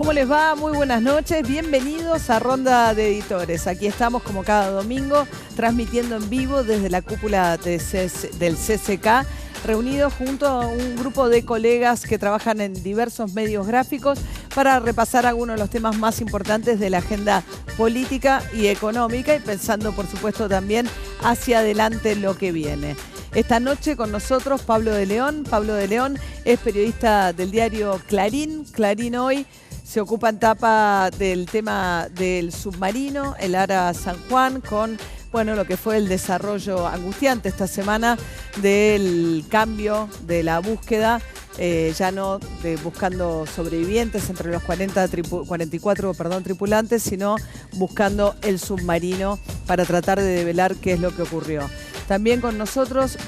¿Cómo les va? Muy buenas noches. Bienvenidos a Ronda de Editores. Aquí estamos como cada domingo transmitiendo en vivo desde la cúpula del CCK, reunidos junto a un grupo de colegas que trabajan en diversos medios gráficos para repasar algunos de los temas más importantes de la agenda política y económica y pensando, por supuesto, también hacia adelante lo que viene. Esta noche con nosotros Pablo de León. Pablo de León es periodista del diario Clarín. Clarín hoy se ocupa en tapa del tema del submarino, el Ara San Juan, con lo que fue el desarrollo angustiante esta semana del cambio de la búsqueda, ya no de buscando sobrevivientes entre los 44 tripulantes, sino buscando el submarino para tratar de develar qué es lo que ocurrió. También con nosotros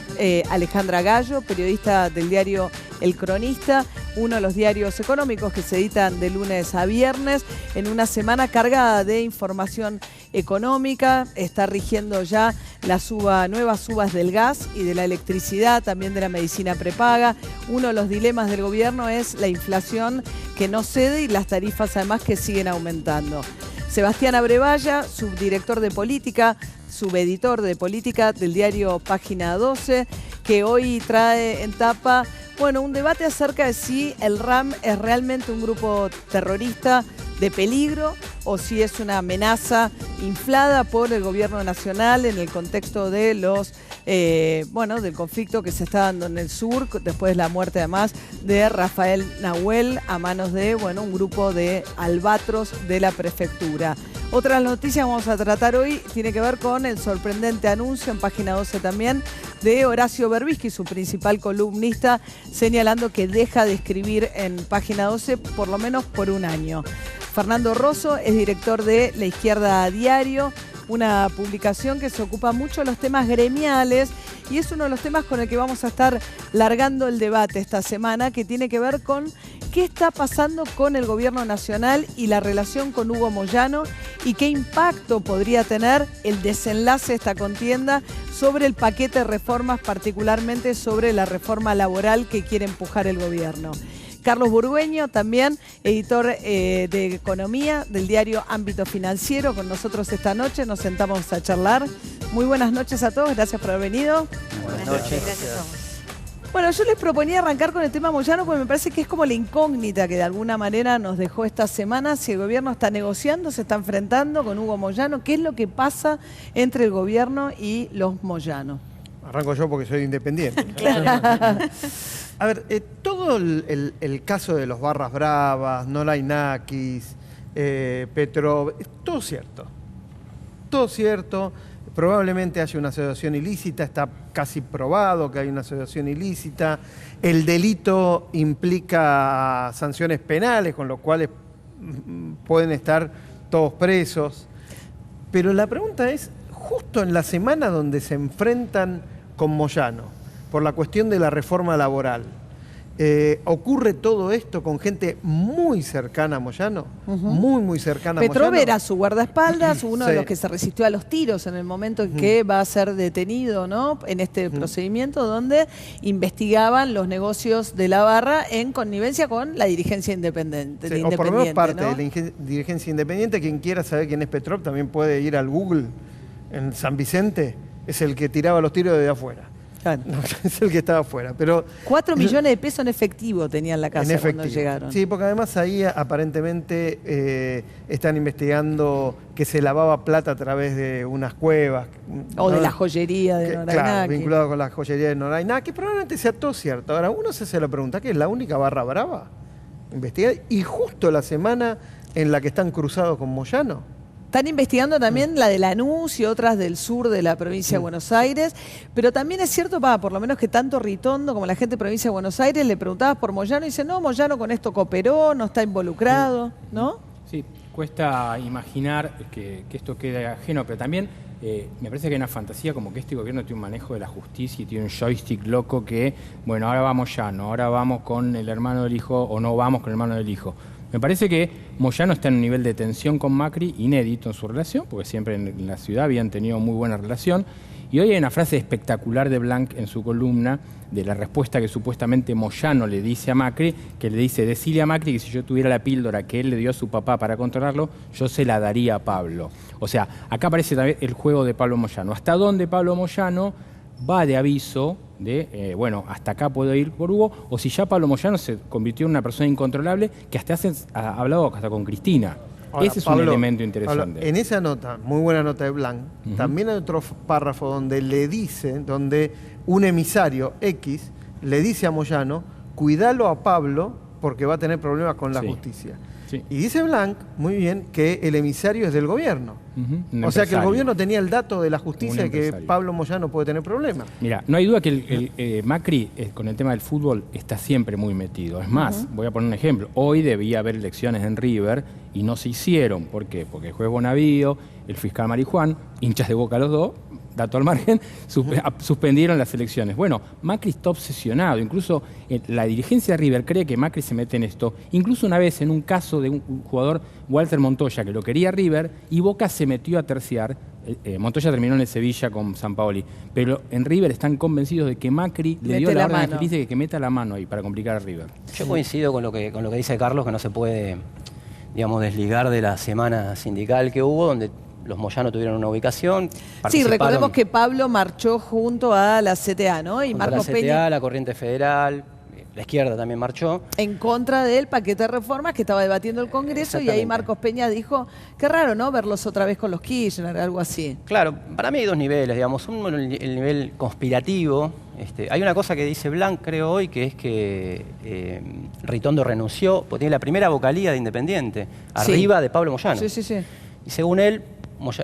Alejandra Gallo, periodista del diario El Cronista, uno de los diarios económicos que se editan de lunes a viernes, en una semana cargada de información económica. Está rigiendo ya nuevas subas del gas y de la electricidad, también de la medicina prepaga. Uno de los dilemas del gobierno es la inflación que no cede y las tarifas además que siguen aumentando. Sebastián Abrevaya, subdirector de política, subeditor de política del diario Página 12, que hoy trae en tapa un debate acerca de si el RAM es realmente un grupo terrorista de peligro o si es una amenaza inflada por el gobierno nacional en el contexto de del conflicto que se está dando en el sur, después de la muerte además de Rafael Nahuel a manos de un grupo de albatros de la prefectura. Otra noticia que vamos a tratar hoy tiene que ver con el sorprendente anuncio en Página 12 también de Horacio Berbisky, su principal columnista, señalando que deja de escribir en Página 12 por lo menos por un año. Fernando Rosso es director de La Izquierda Diario, una publicación que se ocupa mucho de los temas gremiales y es uno de los temas con el que vamos a estar largando el debate esta semana, que tiene que ver con qué está pasando con el gobierno nacional y la relación con Hugo Moyano y qué impacto podría tener el desenlace de esta contienda sobre el paquete de reformas, particularmente sobre la reforma laboral que quiere empujar el gobierno. Carlos Burgueño, también editor de Economía del diario Ámbito Financiero, con nosotros esta noche. Nos sentamos a charlar. Muy buenas noches a todos, gracias por haber venido. Buenas noches. Yo les proponía arrancar con el tema Moyano porque me parece que es como la incógnita que de alguna manera nos dejó esta semana. Si el gobierno está negociando, se está enfrentando con Hugo Moyano, ¿qué es lo que pasa entre el gobierno y los Moyano? Arranco yo porque soy independiente. A ver, todo el caso de los Barras Bravas, Nolainakis, Petrov, es todo cierto. Todo cierto. Probablemente haya una asociación ilícita, está casi probado que hay una asociación ilícita. El delito implica sanciones penales, con lo cual pueden estar todos presos. Pero la pregunta es, justo en la semana donde se enfrentan con Moyano, por la cuestión de la reforma laboral, ocurre todo esto con gente muy cercana a Moyano, muy cercana a Moyano. Petrov era su guardaespaldas, uno de los que se resistió a los tiros en el momento en que va a ser detenido, ¿no? En este procedimiento donde investigaban los negocios de la Barra en connivencia con la dirigencia independiente. Sí, o por lo menos parte, ¿no?, de la dirigencia independiente. Quien quiera saber quién es Petrov también puede ir al Google. En San Vicente es el que tiraba los tiros desde afuera. Claro. No, es el que estaba afuera. Pero 4 millones de pesos en efectivo tenía en la casa cuando llegaron. Sí, porque además ahí aparentemente están investigando que se lavaba plata a través de unas cuevas. O de la joyería de Nolainaki. Claro, vinculado con la joyería de Nolainaki, que probablemente sea todo cierto. Ahora, uno se hace la pregunta, ¿qué es la única Barra Brava? Investigar. Y justo la semana en la que están cruzados con Moyano. Están investigando también la de Lanús y otras del sur de la provincia de Buenos Aires, pero también es cierto, por lo menos que tanto Ritondo como la gente de provincia de Buenos Aires le preguntabas por Moyano y dicen, no, Moyano con esto cooperó, no está involucrado, ¿no? Sí, cuesta imaginar que esto quede ajeno, pero también me parece que hay una fantasía como que este gobierno tiene un manejo de la justicia y tiene un joystick loco que, ahora vamos Moyano, ahora vamos con el hermano del hijo o no vamos con el hermano del hijo. Me parece que Moyano está en un nivel de tensión con Macri inédito en su relación, porque siempre en la ciudad habían tenido muy buena relación. Y hoy hay una frase espectacular de Blanc en su columna de la respuesta que supuestamente Moyano le dice a Macri, que le dice: decile a Macri que si yo tuviera la píldora que él le dio a su papá para controlarlo, yo se la daría a Pablo. O sea, acá aparece también el juego de Pablo Moyano. ¿Hasta dónde Pablo Moyano va de aviso de, bueno, hasta acá puedo ir por Hugo? O si ya Pablo Moyano se convirtió en una persona incontrolable que hasta ha hablado hasta con Cristina. Ahora, ese es Pablo, un elemento interesante. Pablo, en esa nota, muy buena nota de Blanc, también hay otro párrafo donde le dice, donde un emisario X le dice a Moyano: cuídalo a Pablo porque va a tener problemas con la justicia. Sí. Y dice Blanc, muy bien, que el emisario es del gobierno. O sea que el gobierno tenía el dato de la justicia de que Pablo Moyano puede tener problemas. Mira, no hay duda que Macri con el tema del fútbol está siempre muy metido. Es más, voy a poner un ejemplo. Hoy debía haber elecciones en River y no se hicieron. ¿Por qué? Porque el juez Bonavío, el fiscal Marijuán, hinchas de Boca los dos, dato al margen, suspendieron las elecciones. Bueno, Macri está obsesionado. Incluso la dirigencia de River cree que Macri se mete en esto. Incluso una vez en un caso de un jugador, Walter Montoya, que lo quería River, y Boca se metió a terciar. Montoya terminó en el Sevilla con Sampaoli. Pero en River están convencidos de que Macri le dio la orden a Felice que meta la mano ahí para complicar a River. Yo coincido con lo que dice Carlos, que no se puede, digamos, desligar de la semana sindical que hubo, donde los Moyano tuvieron una ubicación. Sí, recordemos que Pablo marchó junto a la CTA, ¿no? Y Marcos Peña. La CTA, la Corriente Federal, la izquierda también marchó. En contra del paquete de reformas que estaba debatiendo el Congreso, y ahí Marcos Peña dijo: qué raro, ¿no? Verlos otra vez con los Kirchner, algo así. Claro, para mí hay dos niveles, digamos. Uno, el nivel conspirativo. Hay una cosa que dice Blanc, creo hoy, que es que Ritondo renunció, porque tiene la primera vocalía de Independiente, arriba de Pablo Moyano. Sí, sí, sí. Y según él,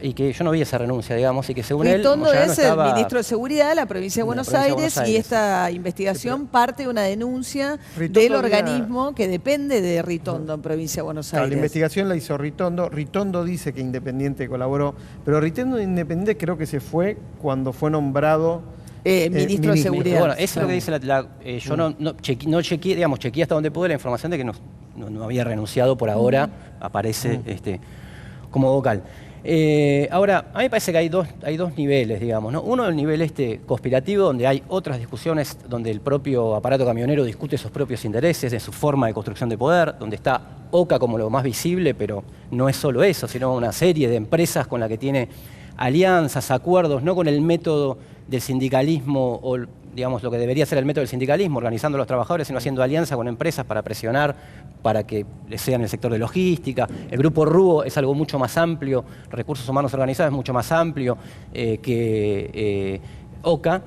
y que yo no vi esa renuncia, digamos, y que según Ritondo él, es el ministro de Seguridad de la provincia de Buenos Aires, y esta investigación parte de una denuncia del organismo que depende de Ritondo en provincia de Buenos Aires. La investigación la hizo Ritondo. Ritondo dice que Independiente colaboró, pero Ritondo Independiente creo que se fue cuando fue nombrado ministro de Seguridad. Bueno, eso es lo que dice yo no chequeé, digamos, chequeé hasta donde pude la información de que no había renunciado por ahora, aparece como vocal. Ahora, a mí me parece que hay dos niveles, digamos, ¿no? Uno, el nivel conspirativo, donde hay otras discusiones, donde el propio aparato camionero discute sus propios intereses, de su forma de construcción de poder, donde está OCA como lo más visible, pero no es solo eso, sino una serie de empresas con las que tiene alianzas, acuerdos, no con el método del sindicalismo o, digamos, lo que debería ser el método del sindicalismo, organizando a los trabajadores, sino haciendo alianza con empresas para presionar, para que sean el sector de logística. El grupo RUO es algo mucho más amplio, recursos humanos organizados es mucho más amplio que OCA,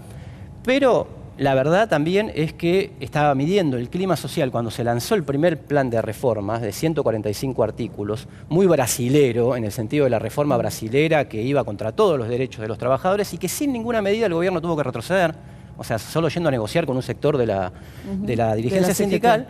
pero la verdad también es que estaba midiendo el clima social cuando se lanzó el primer plan de reformas de 145 artículos, muy brasilero, en el sentido de la reforma brasilera que iba contra todos los derechos de los trabajadores y que sin ninguna medida el gobierno tuvo que retroceder, o sea, solo yendo a negociar con un sector de la dirigencia sindical,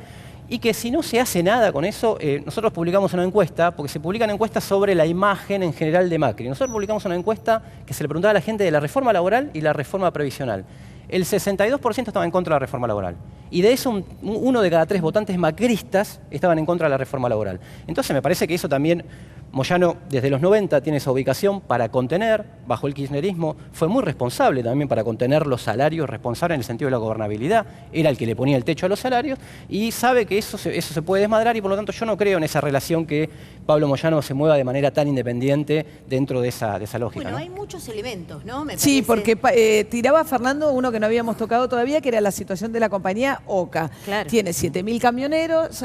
y que si no se hace nada con eso, nosotros publicamos una encuesta, porque se publican encuestas sobre la imagen en general de Macri. Nosotros publicamos una encuesta que se le preguntaba a la gente de la reforma laboral y la reforma previsional. El 62% estaba en contra de la reforma laboral. Y de eso, 1 de cada 3 votantes macristas estaban en contra de la reforma laboral. Entonces me parece que eso también, Moyano desde los 90 tiene esa ubicación para contener, bajo el kirchnerismo, fue muy responsable también para contener los salarios, responsable en el sentido de la gobernabilidad, era el que le ponía el techo a los salarios, y sabe que eso se puede desmadrar, y por lo tanto yo no creo en esa relación que Pablo Moyano se mueva de manera tan independiente dentro de esa lógica. Bueno, ¿no? hay muchos elementos, ¿no? Sí, porque tiraba Fernando uno que no habíamos tocado todavía, que era la situación de la compañía OCA. Claro. Tiene 7.000 camioneros,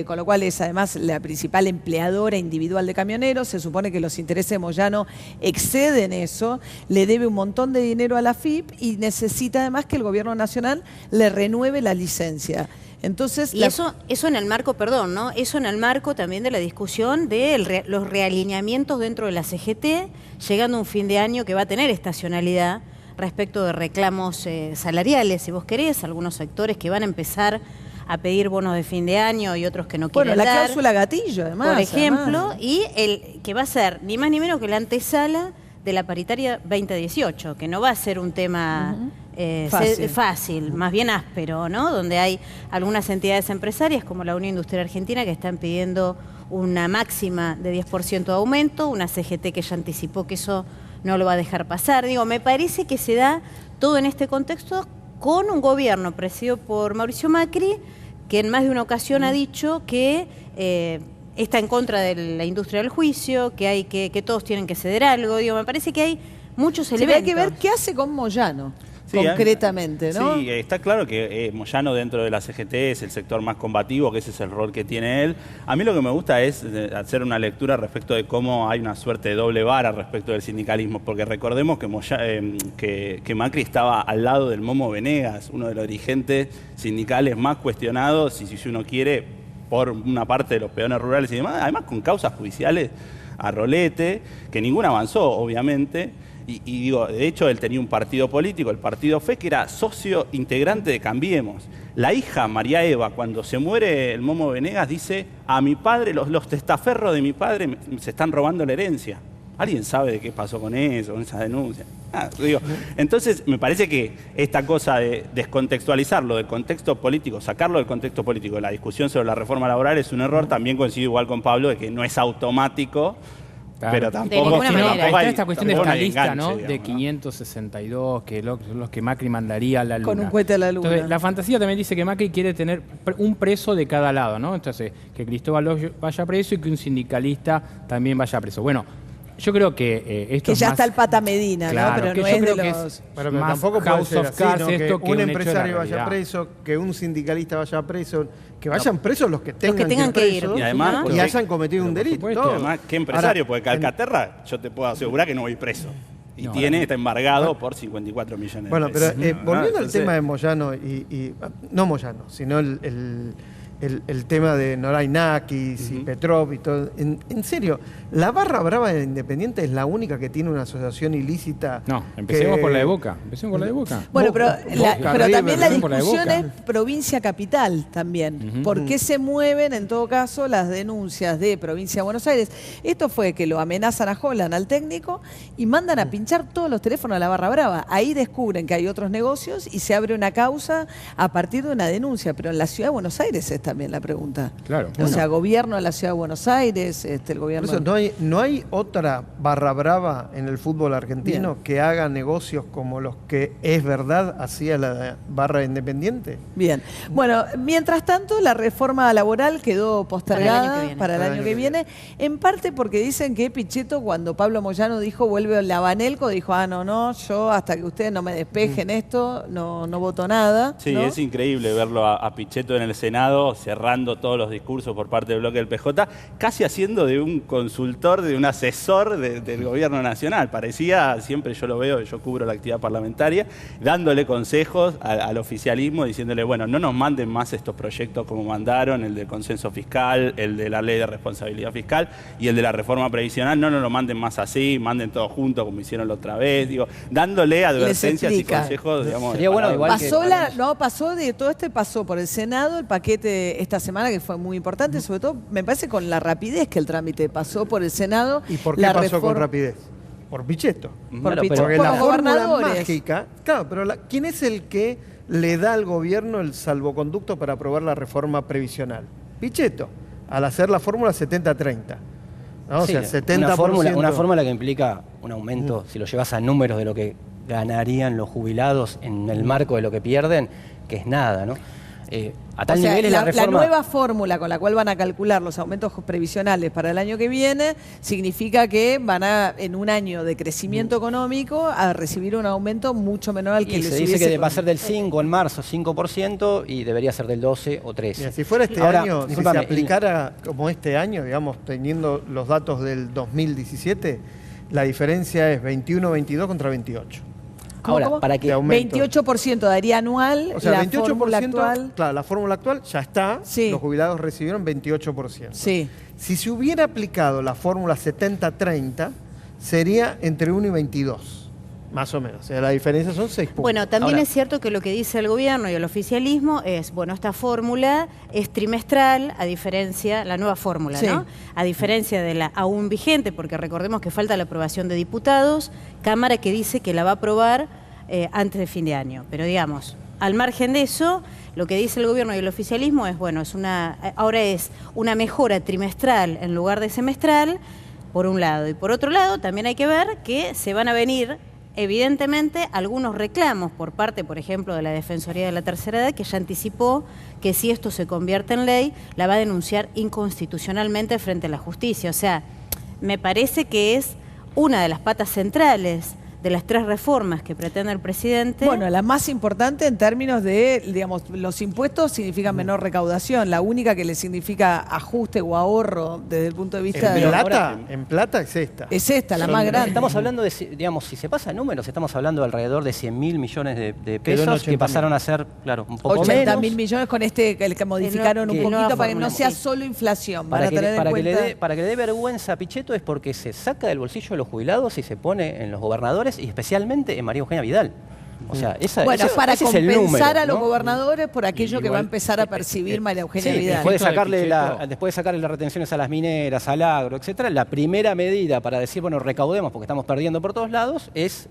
con lo cual es además la principal empleadora individual de camioneros. Se supone que los intereses de Moyano exceden eso, le debe un montón de dinero a la FIP y necesita además que el gobierno nacional le renueve la licencia. Entonces, y eso en el marco, perdón, ¿no? Eso en el marco también de la discusión de los realineamientos dentro de la CGT, llegando a un fin de año que va a tener estacionalidad respecto de reclamos salariales, si vos querés, algunos sectores que van a empezar a pedir bonos de fin de año y otros que no quieren dar. Bueno, la cláusula gatillo, además. Por ejemplo, y el que va a ser ni más ni menos que la antesala de la paritaria 2018, que no va a ser un tema Fácil. más bien áspero, ¿no? Donde hay algunas entidades empresarias como la Unión Industrial Argentina que están pidiendo una máxima de 10% de aumento, una CGT que ya anticipó que eso no lo va a dejar pasar. Digo, me parece que se da todo en este contexto con un gobierno presidido por Mauricio Macri, que en más de una ocasión ha dicho que está en contra de la industria del juicio, que todos tienen que ceder algo. Digo, me parece que hay muchos elementos. Hay que ver qué hace con Moyano. Sí, concretamente, ¿no? Sí, está claro que Moyano dentro de la CGT es el sector más combativo, que ese es el rol que tiene él. A mí lo que me gusta es hacer una lectura respecto de cómo hay una suerte de doble vara respecto del sindicalismo, porque recordemos que Macri estaba al lado del Momo Venegas, uno de los dirigentes sindicales más cuestionados, y si uno quiere, por una parte de los peones rurales y demás, además con causas judiciales a rolete, que ninguna avanzó, obviamente. Y digo, de hecho, él tenía un partido político, el Partido Fe, que era socio integrante de Cambiemos. La hija, María Eva, cuando se muere el Momo Venegas, dice, a mi padre, los testaferros de mi padre se están robando la herencia. ¿Alguien sabe de qué pasó con eso, con esa denuncia? Entonces, me parece que esta cosa de descontextualizarlo del contexto político, sacarlo del contexto político de la discusión sobre la reforma laboral es un error. También coincido igual con Pablo de que no es automático. Claro. Pero tampoco, está esta cuestión de esta lista, ¿no? Digamos, de 562, que son los que Macri mandaría a la luna. Con un cohete a la luna. Entonces, la fantasía también dice que Macri quiere tener un preso de cada lado, ¿no? Entonces, que Cristóbal vaya preso y que un sindicalista también vaya preso. Bueno, yo creo que esto que es ya más, está el Pata Medina, claro, ¿no? Pero no yo es creo de que los... Pero más tampoco puede House ser of así, Cards, ¿no? esto Que que un un hecho de la empresario vaya realidad. preso, que un sindicalista vaya preso, que vayan presos los que tengan que ir. presos Y además, y hayan cometido un delito. Y además, ¿qué empresario? Porque Calcaterra, yo te puedo asegurar que no voy preso. Y está embargado por 54 millones de Bueno, pesos. pero volviendo al tema de Moyano, no Moyano, sino el tema de Norainakis y Petrov y todo. En serio, la barra brava de Independiente es la única que tiene una asociación ilícita. No, empecemos por la de Boca. Empecemos por la de Boca. Bueno, pero también la por la de discusión Boca. es provincia-capital también. ¿Por qué se mueven, en todo caso, las denuncias de provincia de Buenos Aires? Esto fue que lo amenazan a Holland, al técnico, y mandan a pinchar todos los teléfonos a la barra brava. Ahí descubren que hay otros negocios y se abre una causa a partir de una denuncia. Pero en la ciudad de Buenos Aires es también la pregunta. Claro. O sea, gobierno de la ciudad de Buenos Aires, el gobierno... Por eso no hay otra barra brava en el fútbol argentino que haga negocios como los que es verdad hacía la barra Independiente. Bien. Bueno, mientras tanto, la reforma laboral quedó postergada para el año que viene, en parte porque dicen que Pichetto, cuando Pablo Moyano dijo vuelve la Banelco, dijo, no, yo hasta que ustedes no me despejen esto, no voto nada. Sí, ¿no? es increíble verlo a Pichetto en el Senado cerrando todos los discursos por parte del bloque del PJ, casi haciendo de un consultor, de un asesor del gobierno nacional. Parecía, siempre yo lo veo, yo cubro la actividad parlamentaria, dándole consejos al oficialismo, diciéndole, bueno, no nos manden más estos proyectos como mandaron, el del consenso fiscal, el de la ley de responsabilidad fiscal y el de la reforma previsional, no nos lo manden más así, manden todo junto como hicieron la otra vez, digo, dándole advertencias y consejos, digamos. Sería bueno igual pasó por el Senado el paquete esta semana, que fue muy importante, sobre todo me parece con la rapidez que el trámite pasó por el Senado. ¿Y por qué pasó con rapidez? Por Pichetto. Porque la fórmula gobernadores mágica, claro, pero ¿quién es el que le da al gobierno el salvoconducto para aprobar la reforma previsional? Pichetto, al hacer la fórmula 70-30. ¿no? Sí, o sea, 70%. Una fórmula que implica un aumento, si lo llevas a números de lo que ganarían los jubilados en el marco de lo que pierden, que es nada, ¿no? A tal nivel es la reforma. La nueva fórmula con la cual van a calcular los aumentos previsionales para el año que viene significa que van a, en un año de crecimiento económico, a recibir un aumento mucho menor al que les se dice que va a ser del 5 en marzo, 5%, y debería ser del 12 o 13. Mira, si fuera este año, si se aplicara como este año, digamos, teniendo los datos del 2017, la diferencia es 21-22 contra 28. ¿Cómo? Para que 28% daría anual, o sea, la 28%, fórmula actual. Claro, la fórmula actual ya está, sí. Los jubilados recibieron 28%. Sí. Si se hubiera aplicado la fórmula 70-30, sería entre 1 y 22, más o menos. O sea, la diferencia son 6 puntos. Bueno, también es cierto que lo que dice el gobierno y el oficialismo es, bueno, esta fórmula es trimestral, a diferencia, la nueva fórmula, sí. ¿no? A diferencia de la aún vigente, porque recordemos que falta la aprobación de diputados, Cámara que dice que la va a aprobar antes de fin de año. Pero digamos, al margen de eso, lo que dice el gobierno y el oficialismo es, bueno, ahora es una mejora trimestral en lugar de semestral, por un lado. Y por otro lado, también hay que ver que se van a venir, evidentemente, algunos reclamos por parte, por ejemplo, de la Defensoría de la Tercera Edad, que ya anticipó que si esto se convierte en ley, la va a denunciar inconstitucionalmente frente a la justicia. O sea, me parece que es una de las patas centrales de las 3 reformas que pretende el presidente. Bueno, la más importante en términos de, digamos, los impuestos significan menor recaudación. La única que le significa ajuste o ahorro desde el punto de vista En plata es esta. Es esta, la más grande. Estamos hablando de, digamos, si se pasa números, estamos hablando de alrededor de 100.000 millones de Quedó en pesos que 80.000. pasaron a ser, claro, un poco 80.000 menos. millones con el que modificaron un que poquito nueva para que no fórmula, sea sí. solo inflación. Para Para tener en cuenta. que le dé vergüenza a Pichetto es porque se saca del bolsillo de los jubilados y se pone en los gobernadores y especialmente en María Eugenia Vidal. O sea, Bueno, para ese es el compensar número, a los ¿no? gobernadores por aquello que va a Igual, empezar a percibir María Eugenia Sí, Vidal. después de, Esto de sacarle Pichetto. después de sacarle las retenciones a las mineras, al agro, etcétera, la primera medida para decir, bueno, recaudemos porque estamos perdiendo por todos lados, es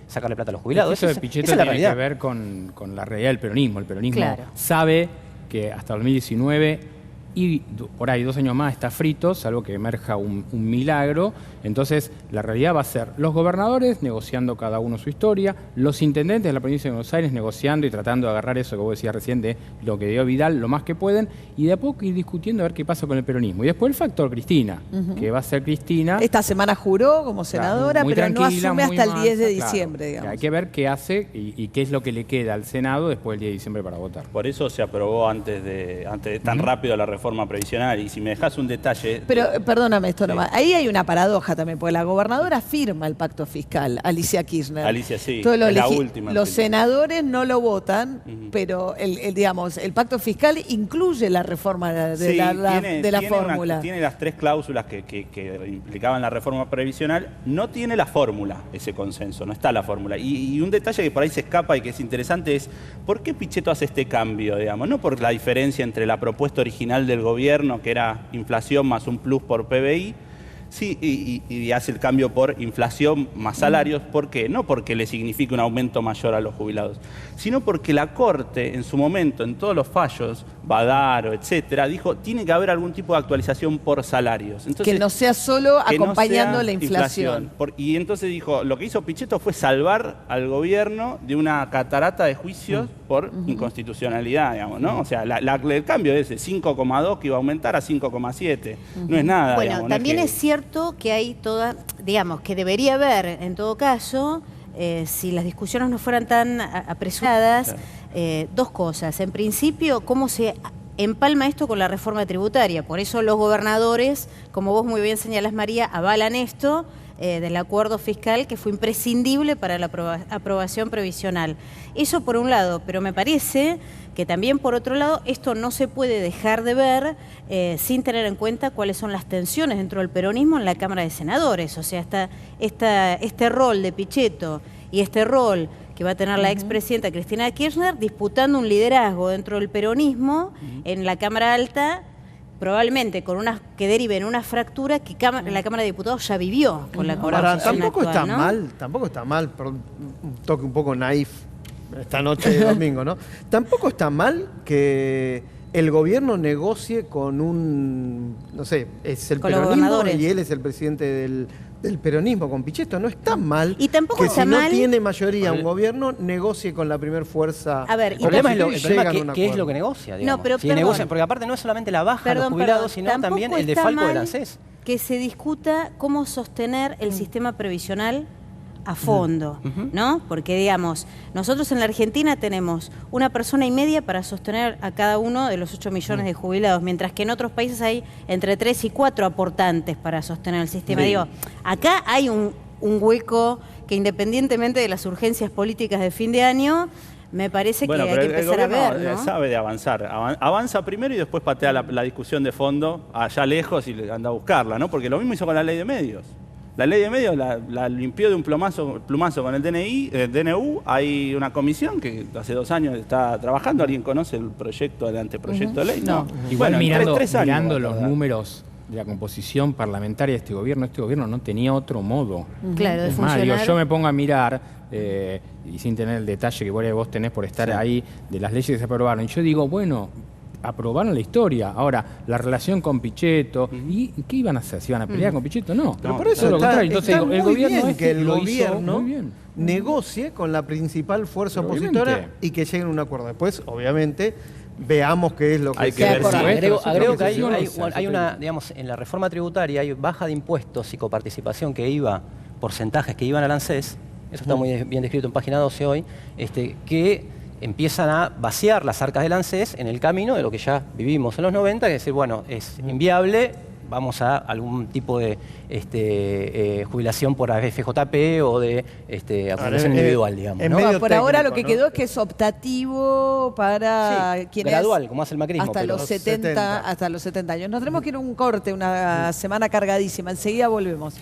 sacarle plata a los jubilados. Esto de Esa Pichetto es la tiene realidad. que ver con la realidad del peronismo. El peronismo Claro. sabe que hasta 2019 y por ahí 2 años más está frito, salvo que emerja un milagro. Entonces, la realidad va a ser los gobernadores negociando cada uno su historia, los intendentes de la provincia de Buenos Aires negociando y tratando de agarrar eso que vos decías recién de lo que dio Vidal lo más que pueden, y de a poco ir discutiendo a ver qué pasa con el peronismo. Y después el factor Cristina, que va a ser Cristina. Esta semana juró como senadora, muy pero no tranquila, asume muy hasta el 10 de mansa, claro. diciembre, digamos. Hay que ver qué hace y qué es lo que le queda al Senado después del 10 de diciembre para votar. Por eso se aprobó antes de tan rápido la reforma previsional. Y si me dejas un detalle... Pero perdóname esto nomás. Ahí hay una paradoja también, porque la gobernadora firma el pacto fiscal, Alicia Kirchner. Alicia, sí, Todos los es la última. Los senadores no lo votan, pero digamos, el pacto fiscal incluye la reforma de Sí, la fórmula. Tiene las 3 cláusulas que implicaban la reforma previsional. No tiene la fórmula, ese consenso, no está la fórmula. Y un detalle que por ahí se escapa y que es interesante es, ¿por qué Pichetto hace este cambio, digamos? No por la diferencia entre la propuesta original del gobierno, que era inflación más un plus por PBI, sí, y hace el cambio por inflación más salarios. ¿Por qué? No porque le signifique un aumento mayor a los jubilados, sino porque la Corte, en su momento, en todos los fallos, Badaro, etcétera, dijo, tiene que haber algún tipo de actualización por salarios. Entonces, que no sea solo que no acompañando sea la inflación. Y entonces dijo, lo que hizo Pichetto fue salvar al gobierno de una catarata de juicios por inconstitucionalidad, digamos, ¿no? O sea, el cambio de ese 5,2 que iba a aumentar a 5,7. No es nada, Bueno, digamos, también no es cierto que hay digamos, que debería haber, en todo caso, si las discusiones no fueran tan apresuradas, Claro. 2 cosas. En principio, cómo se empalma esto con la reforma tributaria. Por eso los gobernadores, como vos muy bien señalás, María, avalan esto del acuerdo fiscal que fue imprescindible para la aprobación previsional. Eso por un lado, pero me parece que también por otro lado esto no se puede dejar de ver sin tener en cuenta cuáles son las tensiones dentro del peronismo en la Cámara de Senadores. O sea, este rol de Pichetto y este rol que va a tener la expresidenta Cristina Kirchner disputando un liderazgo dentro del peronismo en la Cámara Alta, probablemente con que derive en una fractura que la Cámara de Diputados ya vivió con la Ahora, corrupción tampoco actual, ¿no? tampoco está mal, un toque un poco naif esta noche de domingo, ¿no? Tampoco está mal que el gobierno negocie con no sé, es el Con los peronismo gobernadores. y él es el presidente del peronismo con Pichetto. No está mal Y tampoco que está si no mal- tiene mayoría un gobierno, negocie con la primer fuerza. A ver, y El problema es opositora y qué llegan a un es acuerdo. lo que negocia, digamos. No, pero Si perdón. negocia, porque aparte no es solamente la baja de los jubilados, sino tampoco también el está defalco del mal ANSES. que se discuta cómo sostener el sistema previsional a fondo, ¿no? Porque, digamos, nosotros en la Argentina tenemos 1,5 personas para sostener a cada uno de los 8 millones de jubilados, mientras que en otros países hay entre 3 y 4 aportantes para sostener el sistema. Sí. Digo, acá hay un hueco que, independientemente de las urgencias políticas de fin de año, me parece que hay que empezar a ver, ¿no? sabe de avanzar. Avanza primero y después patea la discusión de fondo allá lejos y anda a buscarla, ¿no? Porque lo mismo hizo con la ley de medios. La ley de medios la limpió de un plumazo con el DNU. Hay una comisión que hace 2 años está trabajando. ¿Alguien conoce el proyecto, el anteproyecto de ley? No. Igual Bueno, en mirando, 3 años mirando va a los tardar. números de la composición parlamentaria de este gobierno no tenía otro modo. Claro, de Es más, digo, funcionar. yo me pongo a mirar, y sin tener el detalle que vos tenés por estar ahí, de las leyes que se aprobaron, y yo digo, bueno, aprobaron la historia. Ahora, la relación con Pichetto, ¿y qué iban a hacer? ¿Se iban a pelear con Pichetto? No. Pero No, por eso todo lo está, contrario. Entonces, está digo, el muy gobierno bien este que el lo hizo gobierno muy bien. negocie con la principal fuerza Pero opositora obviamente. y que lleguen a un acuerdo. Después, obviamente, veamos qué es lo que Hay que se ver si- acuerda. Agrego que Yo no hay, sé, hay yo una, te- digamos, en la reforma tributaria hay baja de impuestos y coparticipación que iba, porcentajes que iban al ANSES, eso está muy bien descrito en página 12 hoy, que empiezan a vaciar las arcas del ANSES en el camino de lo que ya vivimos en los 90, que es decir, bueno, es inviable, vamos a algún tipo de jubilación por AFJP o de acumulación individual, digamos. en ¿no? medio Por ahora lo técnico, que ¿no? quedó es que es optativo para Sí, quienes... gradual, como hace el macrismo. Hasta pero- los 70, hasta los 70 años. Nos tenemos que ir a un corte, una semana cargadísima. Enseguida volvemos.